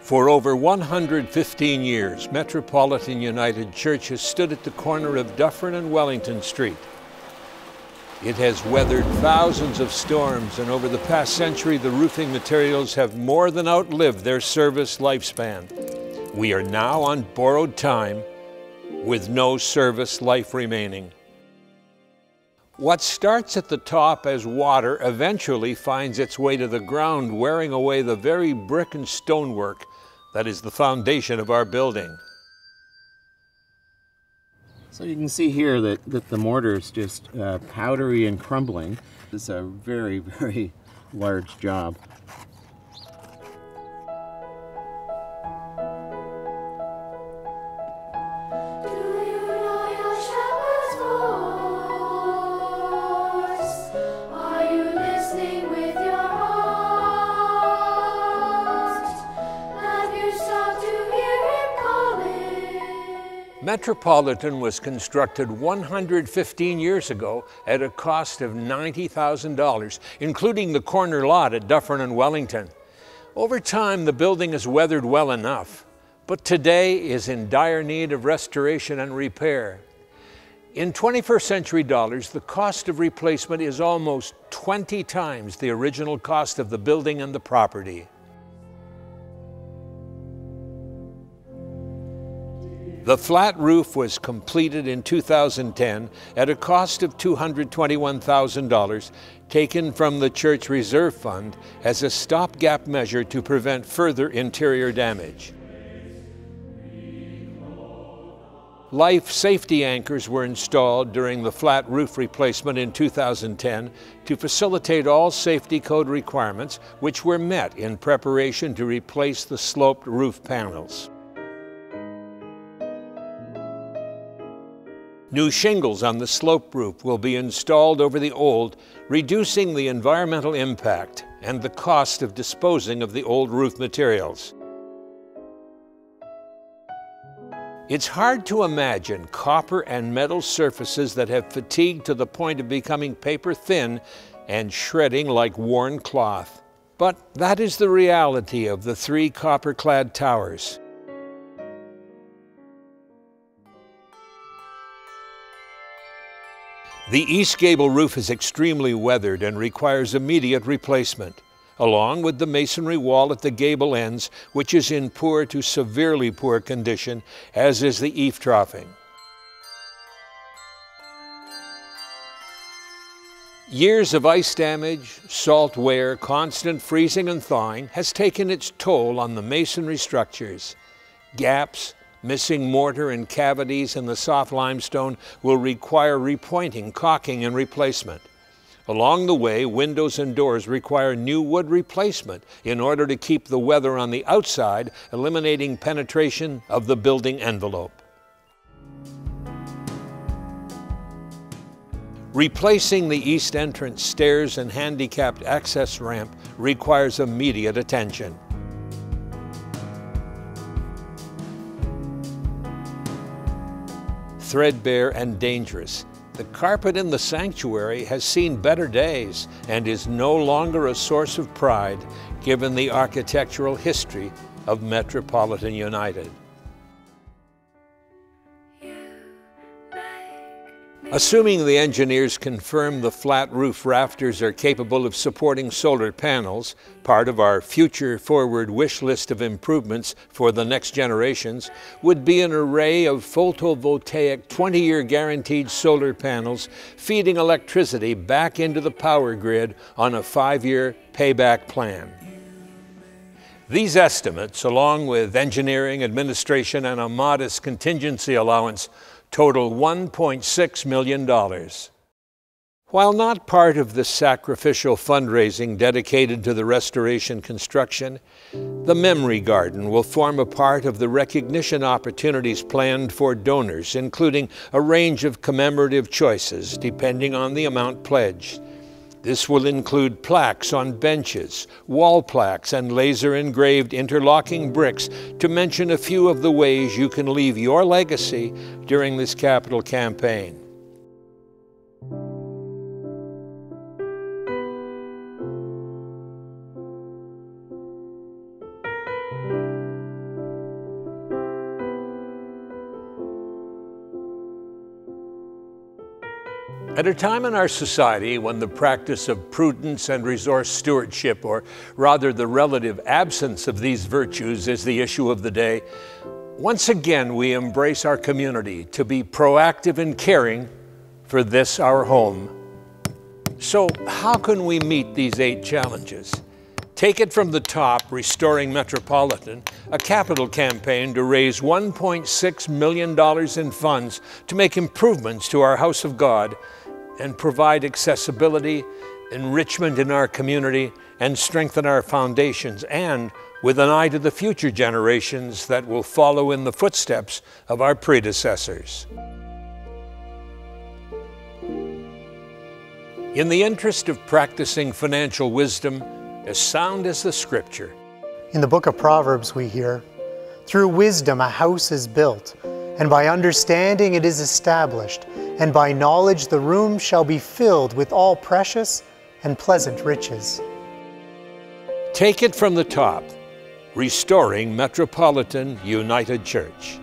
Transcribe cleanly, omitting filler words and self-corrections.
For over 115 years, Metropolitan United Church has stood at the corner of Dufferin and Wellington Street. It has weathered thousands of storms, and over the past century, the roofing materials have more than outlived their service lifespan. We are now on borrowed time with no service life remaining. What starts at the top as water eventually finds its way to the ground, wearing away the very brick and stonework that is the foundation of our building. So you can see here that the mortar is just powdery and crumbling. It's a very, very large job. Metropolitan was constructed 115 years ago at a cost of $90,000, including the corner lot at Dufferin and Wellington. Over time, the building has weathered well enough, but today is in dire need of restoration and repair. In 21st century dollars, the cost of replacement is almost 20 times the original cost of the building and the property. The flat roof was completed in 2010 at a cost of $221,000, taken from the church reserve fund as a stopgap measure to prevent further interior damage. Life safety anchors were installed during the flat roof replacement in 2010 to facilitate all safety code requirements, which were met in preparation to replace the sloped roof panels. New shingles on the slope roof will be installed over the old, reducing the environmental impact and the cost of disposing of the old roof materials. It's hard to imagine copper and metal surfaces that have fatigued to the point of becoming paper thin and shredding like worn cloth. But that is the reality of the three copper-clad towers. The east gable roof is extremely weathered and requires immediate replacement, along with the masonry wall at the gable ends, which is in poor to severely poor condition, as is the eave troughing. Years of ice damage, salt wear, constant freezing and thawing has taken its toll on the masonry structures. Gaps, missing mortar and cavities in the soft limestone will require repointing, caulking, and replacement. Along the way, windows and doors require new wood replacement in order to keep the weather on the outside, eliminating penetration of the building envelope. Replacing the east entrance stairs and handicapped access ramp requires immediate attention. Threadbare and dangerous, the carpet in the sanctuary has seen better days and is no longer a source of pride given the architectural history of Metropolitan United. Assuming the engineers confirm the flat roof rafters are capable of supporting solar panels, part of our future forward wish list of improvements for the next generations would be an array of photovoltaic 20-year guaranteed solar panels feeding electricity back into the power grid on a 5-year payback plan. These estimates, along with engineering, administration, and a modest contingency allowance, total $1.6 million. While not part of the sacrificial fundraising dedicated to the restoration construction, the Memory Garden will form a part of the recognition opportunities planned for donors, including a range of commemorative choices depending on the amount pledged. This will include plaques on benches, wall plaques, and laser-engraved interlocking bricks to mention a few of the ways you can leave your legacy during this capital campaign. At a time in our society when the practice of prudence and resource stewardship, or rather the relative absence of these virtues, is the issue of the day, once again we embrace our community to be proactive in caring for this, our home. So how can we meet these 8 challenges? Take it from the top, Restoring Metropolitan, a capital campaign to raise $1.6 million in funds to make improvements to our house of God and provide accessibility, enrichment in our community, and strengthen our foundations, and with an eye to the future generations that will follow in the footsteps of our predecessors. In the interest of practicing financial wisdom as sound as the Scripture. In the book of Proverbs we hear, "Through wisdom a house is built, and by understanding it is established, and by knowledge the room shall be filled with all precious and pleasant riches." Take it from the top, Restoring Metropolitan United Church.